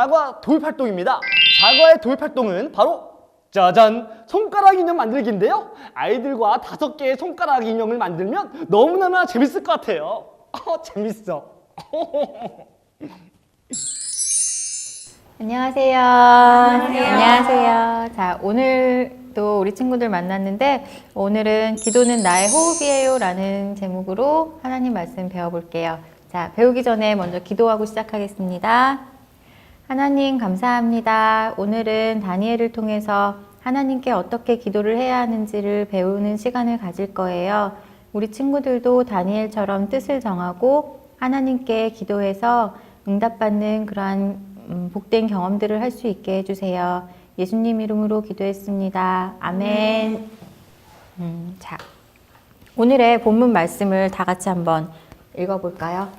사과 도입 활동입니다. 사과의 도입 활동은 바로 짜잔! 손가락 인형 만들기인데요. 아이들과 5개의 손가락 인형을 만들면 너무나 재밌을 것 같아요. 재밌어. 안녕하세요. 안녕하세요. 자, 오늘도 우리 친구들 만났는데 오늘은 기도는 나의 호흡이에요 라는 제목으로 하나님 말씀 배워볼게요. 자, 배우기 전에 먼저 기도하고 시작하겠습니다. 하나님 감사합니다. 오늘은 다니엘을 통해서 하나님께 어떻게 기도를 해야 하는지를 배우는 시간을 가질 거예요. 우리 친구들도 다니엘처럼 뜻을 정하고 하나님께 기도해서 응답받는 그러한 복된 경험들을 할 수 있게 해주세요. 예수님 이름으로 기도했습니다. 아멘. 자, 오늘의 본문 말씀을 다 같이 한번 읽어볼까요?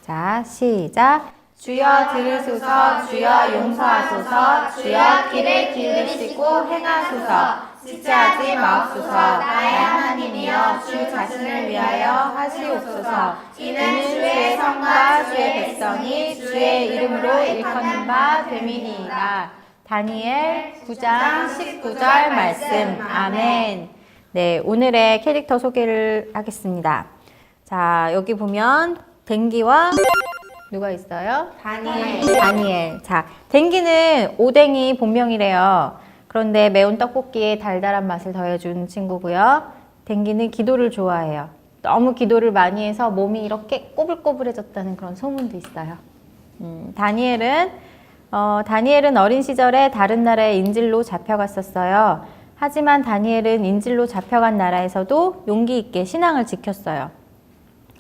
자, 시작. 주여 들으소서, 주여 용서하소서, 주여 귀를 기울이시고 행하소서. 지체하지 마옵소서. 나의 하나님이여 주 자신을 위하여 하시옵소서. 이는 주의 성과 주의 백성이 주의 이름으로 일컫는 바 됨이니이다. 다니엘 9장 19절 말씀. 아멘. 네, 오늘의 캐릭터 소개를 하겠습니다. 자, 여기 보면 댕기와 누가 있어요? 다니엘. 자, 댕기는 오뎅이 본명이래요. 그런데 매운 떡볶이에 달달한 맛을 더해준 친구고요. 댕기는 기도를 좋아해요. 너무 기도를 많이 해서 몸이 이렇게 꼬불꼬불해졌다는 그런 소문도 있어요. 다니엘은 어린 시절에 다른 나라의 인질로 잡혀갔었어요. 하지만 다니엘은 인질로 잡혀간 나라에서도 용기 있게 신앙을 지켰어요.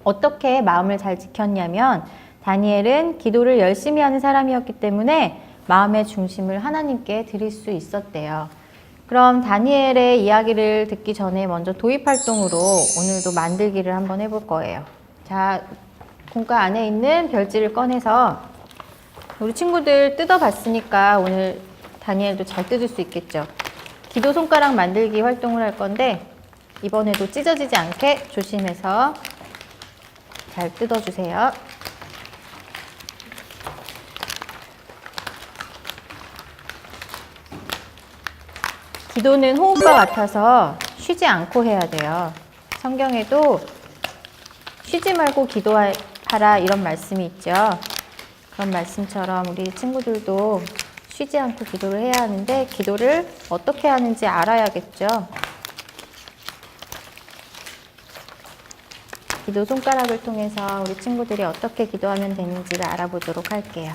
어떻게 마음을 잘 지켰냐면 다니엘은 기도를 열심히 하는 사람이었기 때문에 마음의 중심을 하나님께 드릴 수 있었대요. 그럼 다니엘의 이야기를 듣기 전에 먼저 도입 활동으로 오늘도 만들기를 한번 해볼 거예요. 자, 공과 안에 있는 별지를 꺼내서 우리 친구들 뜯어봤으니까 오늘 다니엘도 잘 뜯을 수 있겠죠. 기도 손가락 만들기 활동을 할 건데 이번에도 찢어지지 않게 조심해서 잘 뜯어주세요. 기도는 호흡과 같아서 쉬지 않고 해야 돼요. 성경에도 쉬지 말고 기도하라 이런 말씀이 있죠. 그런 말씀처럼 우리 친구들도 쉬지 않고 기도를 해야 하는데 기도를 어떻게 하는지 알아야겠죠. 기도 손가락을 통해서 우리 친구들이 어떻게 기도하면 되는지를 알아보도록 할게요.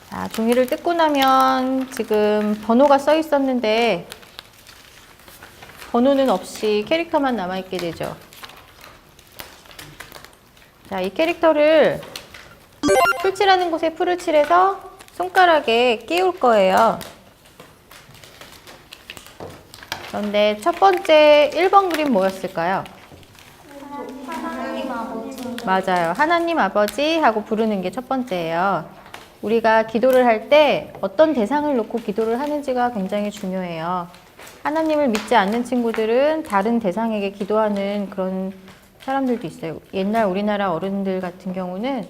자, 종이를 뜯고 나면 지금 번호가 써 있었는데 번호는 없이 캐릭터만 남아있게 되죠. 자, 이 캐릭터를 풀칠하는 곳에 풀을 칠해서 손가락에 끼울 거예요. 그런데 첫 번째 1번 그림 뭐였을까요? 하나님 아버지. 맞아요. 하나님 아버지 하고 부르는 게 첫 번째예요. 우리가 기도를 할 때 어떤 대상을 놓고 기도를 하는지가 굉장히 중요해요. 하나님을 믿지 않는 친구들은 다른 대상에게 기도하는 그런 사람들도 있어요. 옛날 우리나라 어른들 같은 경우는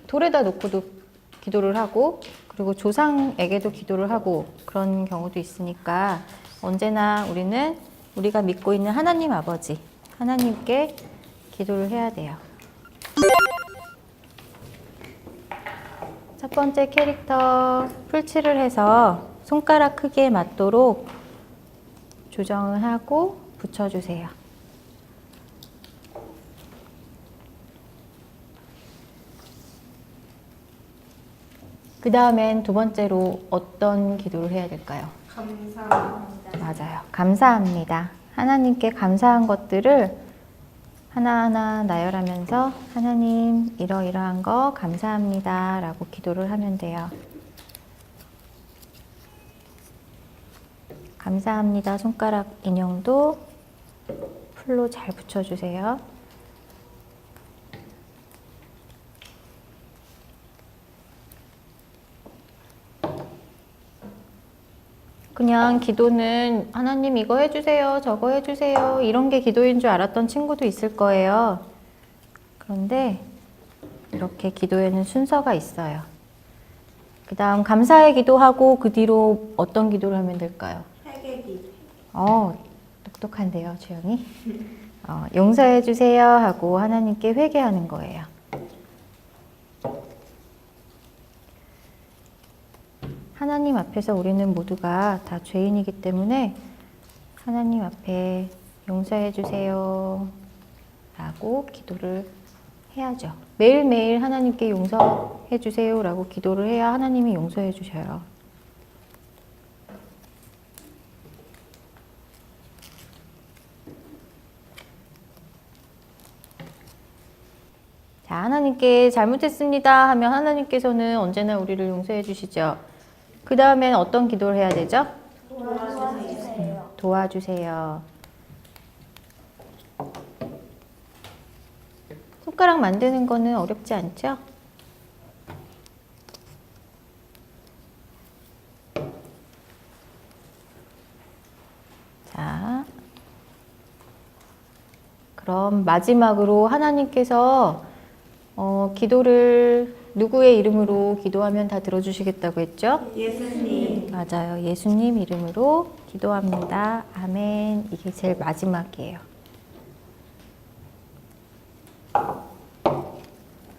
돌에다 놓고도 기도를 하고 그리고 조상에게도 기도를 하고 그런 경우도 있으니까 언제나 우리는 우리가 믿고 있는 하나님 아버지, 하나님께 기도를 해야 돼요. 첫 번째 캐릭터 풀칠을 해서 손가락 크기에 맞도록 조정을 하고 붙여주세요. 그 다음엔 두 번째로 어떤 기도를 해야 될까요? 감사합니다. 맞아요. 감사합니다. 하나님께 감사한 것들을 하나하나 나열하면서 하나님 이러이러한 거 감사합니다 라고 기도를 하면 돼요. 감사합니다 손가락 인형도 풀로 잘 붙여주세요. 그냥 기도는 하나님 이거 해주세요, 저거 해주세요 이런 게 기도인 줄 알았던 친구도 있을 거예요. 그런데 이렇게 기도에는 순서가 있어요. 그 다음 감사의 기도하고 그 뒤로 어떤 기도를 하면 될까요? 회개기. 똑똑한데요, 주영이. 용서해 주세요 하고 하나님께 회개하는 거예요. 하나님 앞에서 우리는 모두가 다 죄인이기 때문에 하나님 앞에 용서해 주세요 라고 기도를 해야죠. 매일매일 하나님께 용서해 주세요 라고 기도를 해야 하나님이 용서해 주셔요. 자, 하나님께 잘못했습니다 하면 하나님께서는 언제나 우리를 용서해 주시죠. 그 다음엔 어떤 기도를 해야 되죠? 도와주세요. 도와주세요. 손가락 만드는 거는 어렵지 않죠? 자, 그럼 마지막으로 하나님께서 기도를 누구의 이름으로 기도하면 다 들어주시겠다고 했죠? 예수님. 맞아요. 예수님 이름으로 기도합니다. 아멘. 이게 제일 마지막이에요.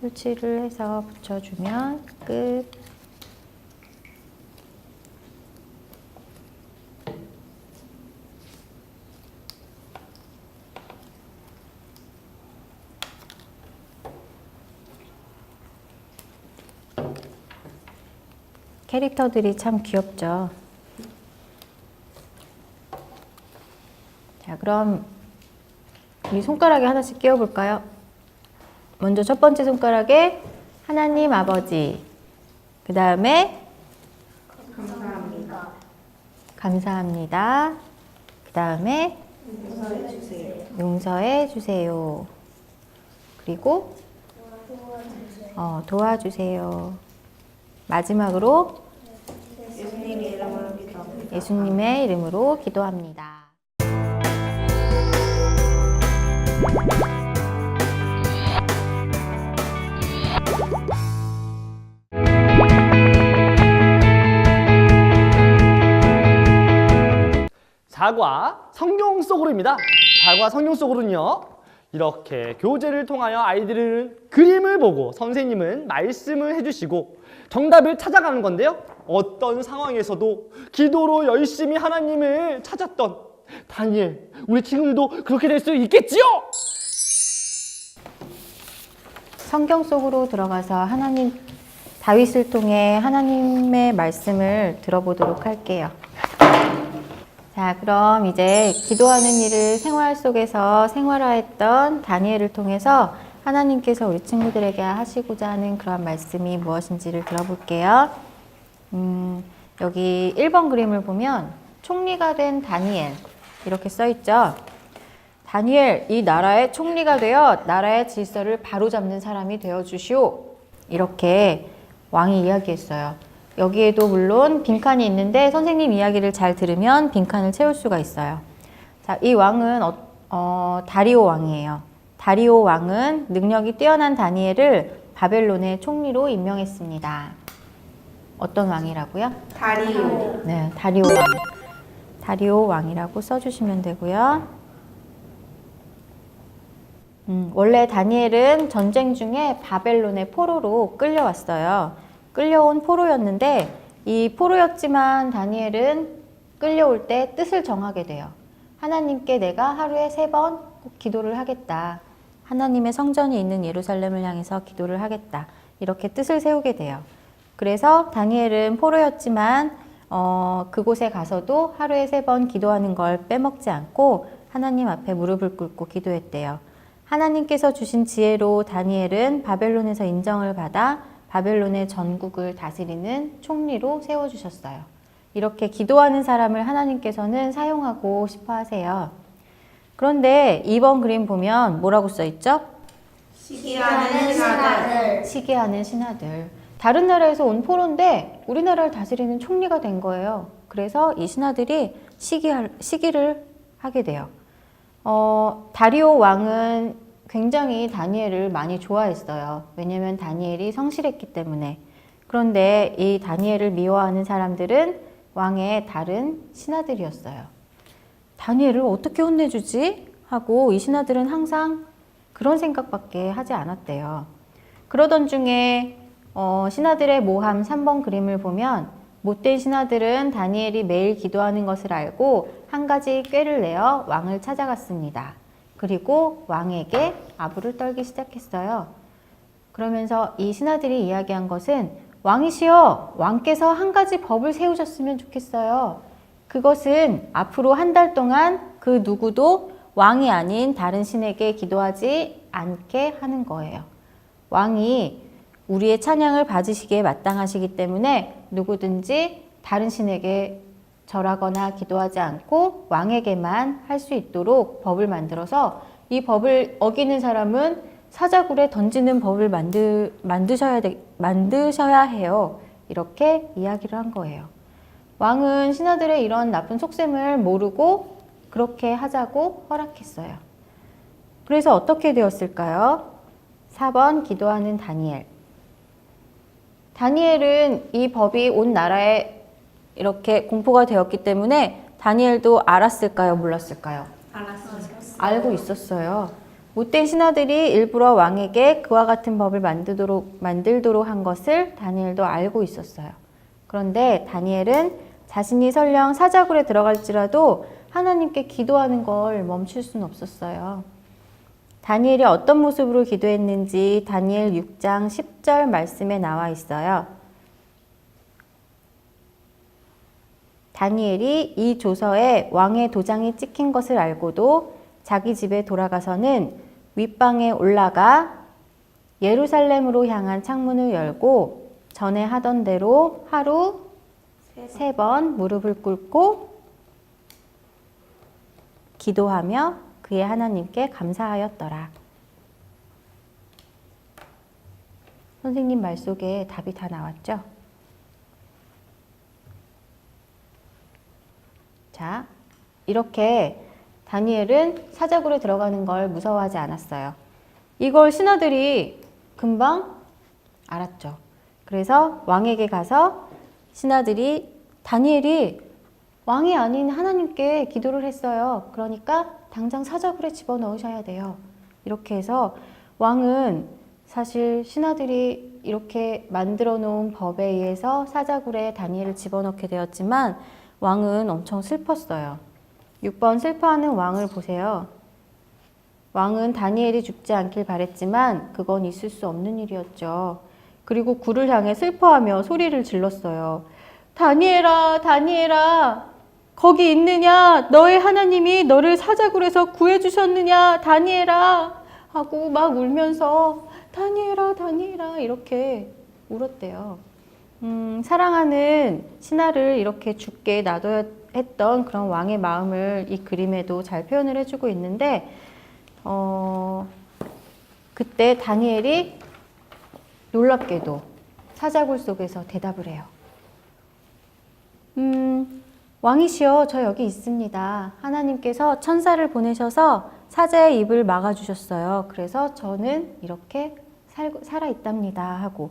설치를 해서 붙여주면 끝. 캐릭터들이 참 귀엽죠. 자, 그럼 우리 손가락에 하나씩 끼워 볼까요? 먼저 첫 번째 손가락에 하나님 아버지, 그 다음에 감사합니다. 감사합니다. 그 다음에 용서해 주세요. 용서해 주세요. 그리고 도와주세요. 마지막으로 예수님 이름으로 기도합니다. 예수님의 이름으로 기도합니다. 사과 성경 속으로입니다. 사과 성경 속으로는요, 이렇게 교재를 통하여 아이들은 그림을 보고 선생님은 말씀을 해주시고 정답을 찾아가는 건데요. 어떤 상황에서도 기도로 열심히 하나님을 찾았던 다니엘, 우리 친구들도 그렇게 될 수 있겠지요? 성경 속으로 들어가서 하나님, 다윗을 통해 하나님의 말씀을 들어보도록 할게요. 자, 그럼 이제 기도하는 일을 생활 속에서 생활화했던 다니엘을 통해서 하나님께서 우리 친구들에게 하시고자 하는 그런 말씀이 무엇인지를 들어볼게요. 여기 1번 그림을 보면 총리가 된 다니엘 이렇게 써 있죠. 다니엘, 이 나라의 총리가 되어 나라의 질서를 바로잡는 사람이 되어 주시오. 이렇게 왕이 이야기했어요. 여기에도 물론 빈칸이 있는데 선생님 이야기를 잘 들으면 빈칸을 채울 수가 있어요. 자, 이 왕은 다리오 왕이에요. 다리오 왕은 능력이 뛰어난 다니엘을 바벨론의 총리로 임명했습니다. 어떤 왕이라고요? 다리오. 네, 다리오 왕. 다리오 왕이라고 써주시면 되고요. 원래 다니엘은 전쟁 중에 바벨론의 포로로 끌려왔어요. 끌려온 포로였는데 이 포로였지만 다니엘은 끌려올 때 뜻을 정하게 돼요. 하나님께 내가 하루에 3번 꼭 기도를 하겠다. 하나님의 성전이 있는 예루살렘을 향해서 기도를 하겠다. 이렇게 뜻을 세우게 돼요. 그래서 다니엘은 포로였지만 그곳에 가서도 하루에 3번 기도하는 걸 빼먹지 않고 하나님 앞에 무릎을 꿇고 기도했대요. 하나님께서 주신 지혜로 다니엘은 바벨론에서 인정을 받아 바벨론의 전국을 다스리는 총리로 세워주셨어요. 이렇게 기도하는 사람을 하나님께서는 사용하고 싶어 하세요. 그런데 2번 그림 보면 뭐라고 써 있죠? 시기하는 신하들. 시기하는 신하들. 다른 나라에서 온 포로인데 우리나라를 다스리는 총리가 된 거예요. 그래서 이 신하들이 시기를 하게 돼요. 다리오 왕은 굉장히 다니엘을 많이 좋아했어요. 왜냐면 다니엘이 성실했기 때문에. 그런데 이 다니엘을 미워하는 사람들은 왕의 다른 신하들이었어요. 다니엘을 어떻게 혼내주지? 하고 이 신하들은 항상 그런 생각밖에 하지 않았대요. 그러던 중에 신하들의 모함 3번 그림을 보면 못된 신하들은 다니엘이 매일 기도하는 것을 알고 한 가지 꾀를 내어 왕을 찾아갔습니다. 그리고 왕에게 아부를 떨기 시작했어요. 그러면서 이 신하들이 이야기한 것은 왕이시여, 왕께서 한 가지 법을 세우셨으면 좋겠어요. 그것은 앞으로 한 달 동안 그 누구도 왕이 아닌 다른 신에게 기도하지 않게 하는 거예요. 왕이 우리의 찬양을 받으시기에 마땅하시기 때문에 누구든지 다른 신에게 절하거나 기도하지 않고 왕에게만 할 수 있도록 법을 만들어서 이 법을 어기는 사람은 사자굴에 던지는 법을 만드셔야 해요. 이렇게 이야기를 한 거예요. 왕은 신하들의 이런 나쁜 속셈을 모르고 그렇게 하자고 허락했어요. 그래서 어떻게 되었을까요? 4번 기도하는 다니엘. 다니엘은 이 법이 온 나라에 이렇게 공포가 되었기 때문에 다니엘도 알았을까요? 몰랐을까요? 알았어요. 알고 있었어요. 못된 신하들이 일부러 왕에게 그와 같은 법을 만들도록 한 것을 다니엘도 알고 있었어요. 그런데 다니엘은 자신이 설령 사자굴에 들어갈지라도 하나님께 기도하는 걸 멈출 수는 없었어요. 다니엘이 어떤 모습으로 기도했는지 다니엘 6장 10절 말씀에 나와 있어요. 다니엘이 이 조서에 왕의 도장이 찍힌 것을 알고도 자기 집에 돌아가서는 윗방에 올라가 예루살렘으로 향한 창문을 열고 전에 하던 대로 하루 3번 무릎을 꿇고 기도하며 그의 하나님께 감사하였더라. 선생님 말 속에 답이 다 나왔죠? 자, 이렇게 다니엘은 사자굴에 들어가는 걸 무서워하지 않았어요. 이걸 신하들이 금방 알았죠. 그래서 왕에게 가서 신하들이 다니엘이 왕이 아닌 하나님께 기도를 했어요. 그러니까 당장 사자굴에 집어넣으셔야 돼요. 이렇게 해서 왕은 사실 신하들이 이렇게 만들어 놓은 법에 의해서 사자굴에 다니엘을 집어넣게 되었지만 왕은 엄청 슬펐어요. 6번 슬퍼하는 왕을 보세요. 왕은 다니엘이 죽지 않길 바랬지만 그건 있을 수 없는 일이었죠. 그리고 굴을 향해 슬퍼하며 소리를 질렀어요. 다니엘아, 다니엘아, 거기 있느냐? 너의 하나님이 너를 사자굴에서 구해주셨느냐? 다니엘아! 하고 막 울면서 다니엘아, 다니엘아 이렇게 울었대요. 사랑하는 신하를 이렇게 죽게 놔둬야 했던 그런 왕의 마음을 이 그림에도 잘 표현을 해주고 있는데 그때 다니엘이 놀랍게도 사자굴 속에서 대답을 해요. 왕이시여, 저 여기 있습니다. 하나님께서 천사를 보내셔서 사자의 입을 막아주셨어요. 그래서 저는 이렇게 살아있답니다. 하고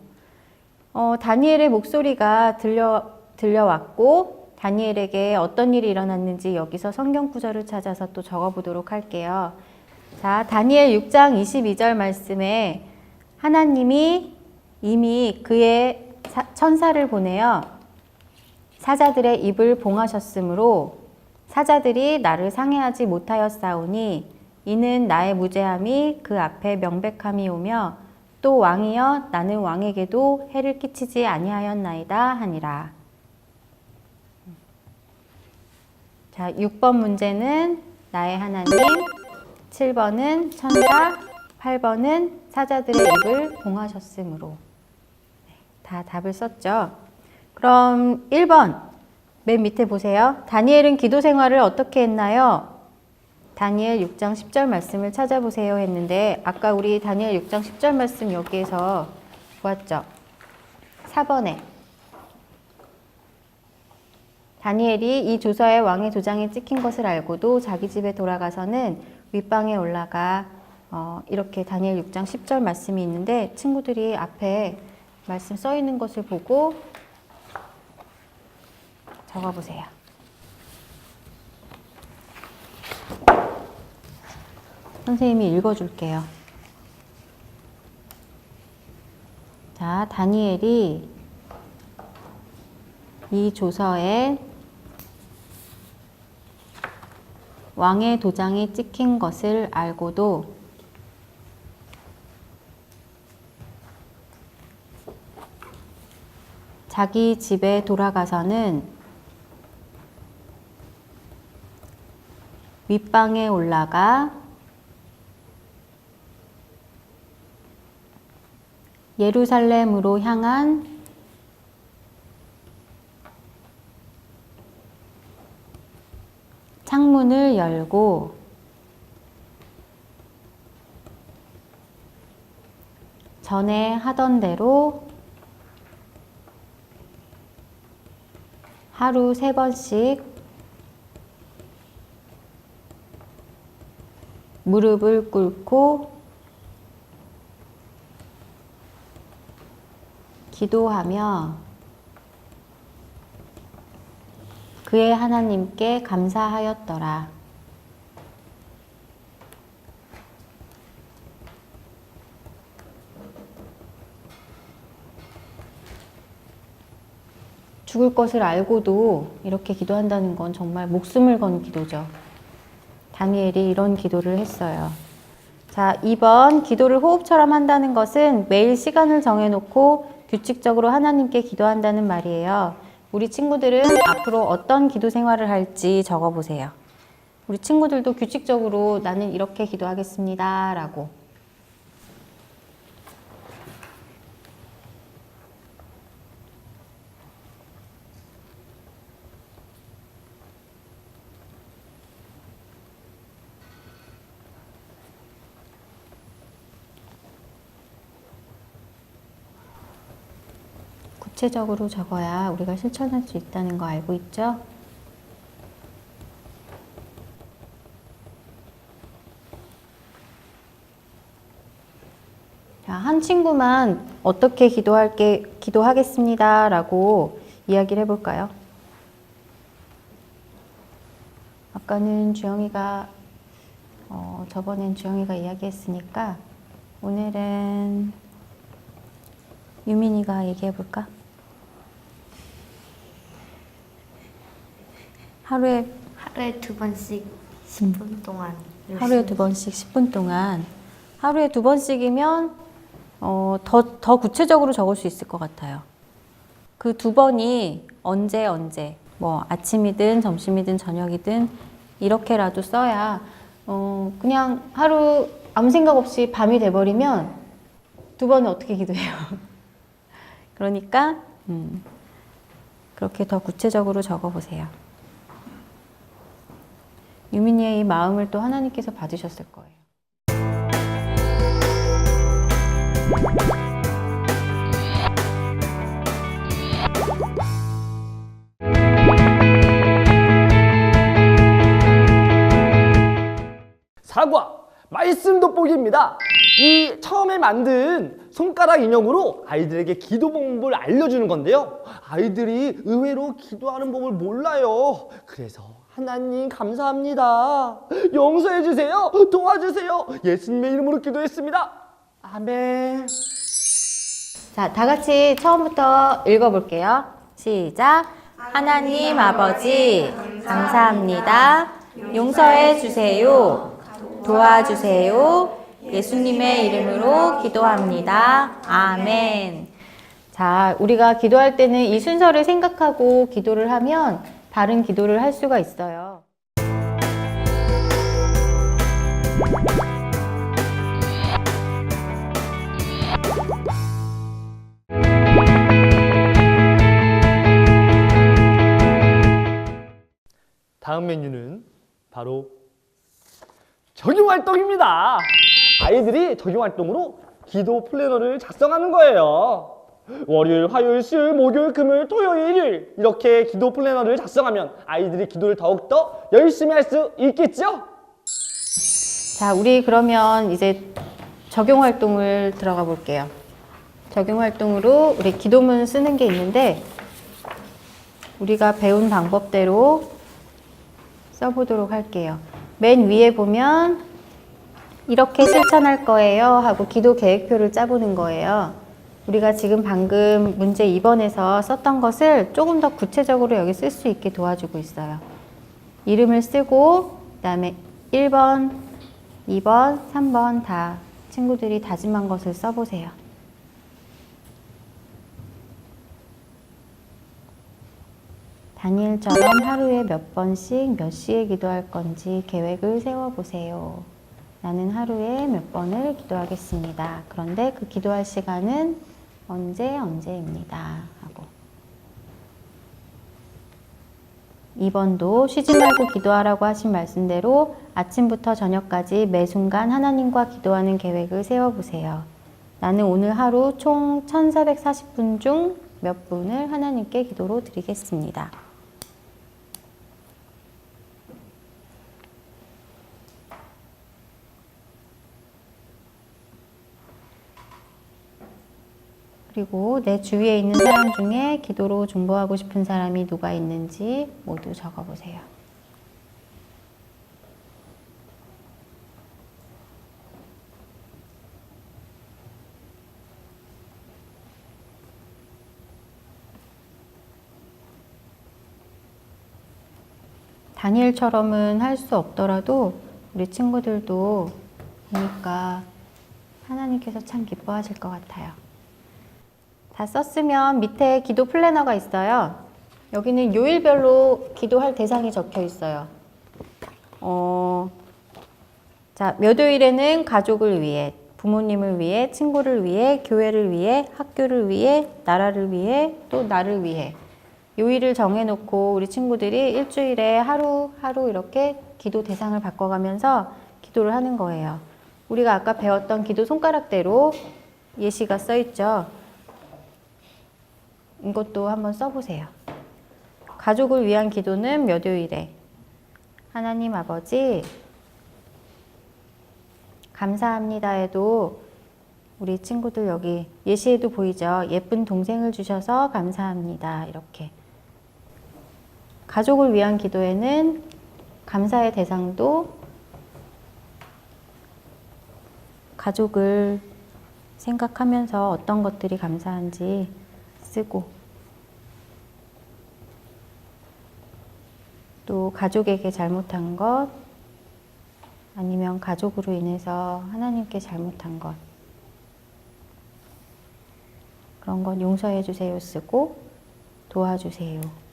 다니엘의 목소리가 들려왔고 다니엘에게 어떤 일이 일어났는지 여기서 성경 구절을 찾아서 또 적어보도록 할게요. 자, 다니엘 6장 22절 말씀에 하나님이 이미 그의 천사를 보내어 사자들의 입을 봉하셨으므로 사자들이 나를 상해하지 못하였사오니 이는 나의 무죄함이 그 앞에 명백함이 오며 또 왕이여 나는 왕에게도 해를 끼치지 아니하였나이다 하니라. 자, 6번 문제는 나의 하나님, 7번은 천사, 8번은 사자들의 입을 봉하셨으므로. 다 답을 썼죠. 그럼 1번 맨 밑에 보세요. 다니엘은 기도 생활을 어떻게 했나요? 다니엘 6장 10절 말씀을 찾아보세요 했는데 아까 우리 다니엘 6장 10절 말씀 여기에서 보았죠. 4번에 다니엘이 이 조서에 왕의 도장이 찍힌 것을 알고도 자기 집에 돌아가서는 윗방에 올라가 이렇게 다니엘 6장 10절 말씀이 있는데 친구들이 앞에 말씀 써 있는 것을 보고 적어보세요. 선생님이 읽어줄게요. 자, 다니엘이 이 조서에 왕의 도장이 찍힌 것을 알고도 자기 집에 돌아가서는 윗방에 올라가 예루살렘으로 향한 창문을 열고 전에 하던 대로 하루 3번씩 무릎을 꿇고 기도하며 그의 하나님께 감사하였더라. 죽을 것을 알고도 이렇게 기도한다는 건 정말 목숨을 건 기도죠. 다니엘이 이런 기도를 했어요. 자, 2번 기도를 호흡처럼 한다는 것은 매일 시간을 정해놓고 규칙적으로 하나님께 기도한다는 말이에요. 우리 친구들은 앞으로 어떤 기도 생활을 할지 적어보세요. 우리 친구들도 규칙적으로 나는 이렇게 기도하겠습니다 라고. 구체적으로 적어야 우리가 실천할 수 있다는 거 알고 있죠? 자, 한 친구만 어떻게 기도하겠습니다 라고 이야기를 해볼까요? 아까는 주영이가 저번엔 주영이가 이야기했으니까 오늘은 유민이가 얘기해볼까? 하루에 2번씩 10분 동안. 하루에 2번씩 10분 동안. 하루에 2번씩이면 더 구체적으로 적을 수 있을 것 같아요. 그 2번이 언제 뭐 아침이든 점심이든 저녁이든 이렇게라도 써야 그냥 하루 아무 생각 없이 밤이 돼버리면 2번은 어떻게 기도해요? 그러니까 그렇게 더 구체적으로 적어보세요. 유민이의 이 마음을 또 하나님께서 받으셨을 거예요. 사과 말씀 돋보기입니다. 이 처음에 만든 손가락 인형으로 아이들에게 기도 방법을 알려주는 건데요. 아이들이 의외로 기도하는 법을 몰라요. 그래서 하나님 감사합니다. 용서해 주세요. 도와주세요. 예수님의 이름으로 기도했습니다. 아멘. 자, 다 같이 처음부터 읽어볼게요. 시작. 하나님 아버지 감사합니다. 용서해 주세요. 도와주세요. 예수님의 이름으로 기도합니다. 아멘. 자, 우리가 기도할 때는 이 순서를 생각하고 기도를 하면 바른 기도를 할 수가 있어요. 다음 메뉴는 바로 적용활동입니다. 아이들이 적용활동으로 기도 플래너를 작성하는 거예요. 월요일, 화요일, 수요일, 목요일, 금요일, 토요일, 일요일 이렇게 기도 플래너를 작성하면 아이들이 기도를 더욱더 열심히 할 수 있겠죠? 자, 우리 그러면 이제 적용 활동을 들어가 볼게요. 적용 활동으로 우리 기도문 쓰는 게 있는데 우리가 배운 방법대로 써보도록 할게요. 맨 위에 보면 이렇게 실천할 거예요 하고 기도 계획표를 짜보는 거예요. 우리가 지금 방금 문제 2번에서 썼던 것을 조금 더 구체적으로 여기 쓸 수 있게 도와주고 있어요. 이름을 쓰고 그다음에 1번, 2번, 3번 다 친구들이 다짐한 것을 써보세요. 다니엘처럼 하루에 몇 번씩 몇 시에 기도할 건지 계획을 세워보세요. 나는 하루에 몇 번을 기도하겠습니다. 그런데 그 기도할 시간은 언제입니다. 하고 2번도 쉬지 말고 기도하라고 하신 말씀대로 아침부터 저녁까지 매 순간 하나님과 기도하는 계획을 세워보세요. 나는 오늘 하루 총 1440분 중 몇 분을 하나님께 기도로 드리겠습니다. 그리고 내 주위에 있는 사람 중에 기도로 중보하고 싶은 사람이 누가 있는지 모두 적어보세요. 다니엘처럼은 할 수 없더라도 우리 친구들도 보니까 하나님께서 참 기뻐하실 것 같아요. 다 썼으면 밑에 기도 플래너가 있어요. 여기는 요일별로 기도할 대상이 적혀 있어요. 자, 몇 요일에는 가족을 위해, 부모님을 위해, 친구를 위해, 교회를 위해, 학교를 위해, 나라를 위해, 또 나를 위해 요일을 정해놓고 우리 친구들이 일주일에 하루 이렇게 기도 대상을 바꿔가면서 기도를 하는 거예요. 우리가 아까 배웠던 기도 손가락대로 예시가 써있죠. 이것도 한번 써보세요. 가족을 위한 기도는 몇 요일에? 하나님 아버지 감사합니다에도 우리 친구들 여기 예시에도 보이죠. 예쁜 동생을 주셔서 감사합니다. 이렇게. 가족을 위한 기도에는 감사의 대상도 가족을 생각하면서 어떤 것들이 감사한지 쓰고 또 가족에게 잘못한 것 아니면 가족으로 인해서 하나님께 잘못한 것 그런 건 용서해 주세요 쓰고 도와주세요.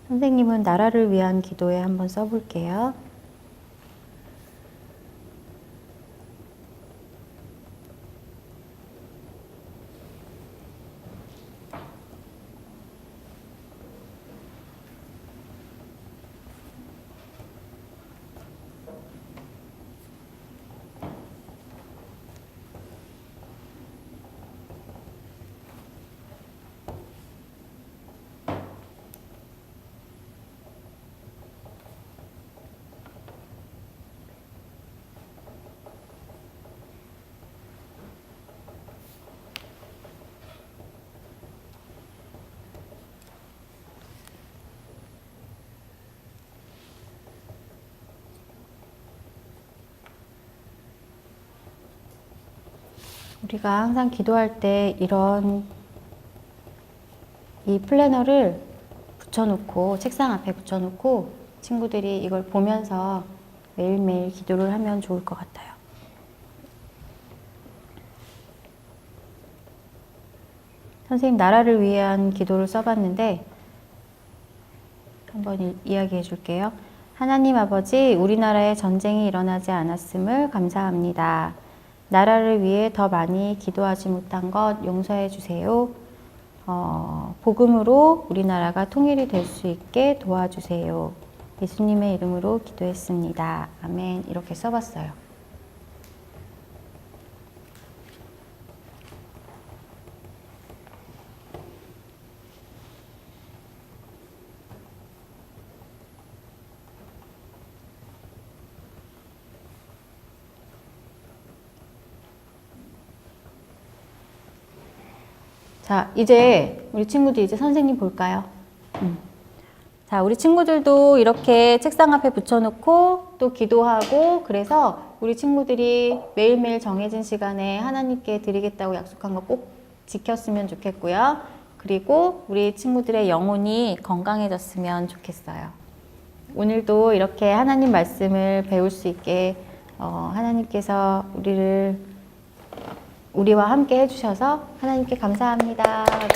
선생님은 나라를 위한 기도에 한번 써볼게요. 우리가 항상 기도할 때 이 플래너를 붙여놓고 책상 앞에 붙여놓고 친구들이 이걸 보면서 매일매일 기도를 하면 좋을 것 같아요. 선생님 나라를 위한 기도를 써봤는데 한번 이야기해 줄게요. 하나님 아버지, 우리나라에 전쟁이 일어나지 않았음을 감사합니다. 나라를 위해 더 많이 기도하지 못한 것 용서해 주세요. 복음으로 우리나라가 통일이 될 수 있게 도와주세요. 예수님의 이름으로 기도했습니다. 아멘. 이렇게 써봤어요. 자, 이제 우리 친구들 이제 선생님 볼까요? 자, 우리 친구들도 이렇게 책상 앞에 붙여놓고 또 기도하고 그래서 우리 친구들이 매일매일 정해진 시간에 하나님께 드리겠다고 약속한 거 꼭 지켰으면 좋겠고요. 그리고 우리 친구들의 영혼이 건강해졌으면 좋겠어요. 오늘도 이렇게 하나님 말씀을 배울 수 있게 하나님께서 우리와 함께 해주셔서 하나님께 감사합니다. 네.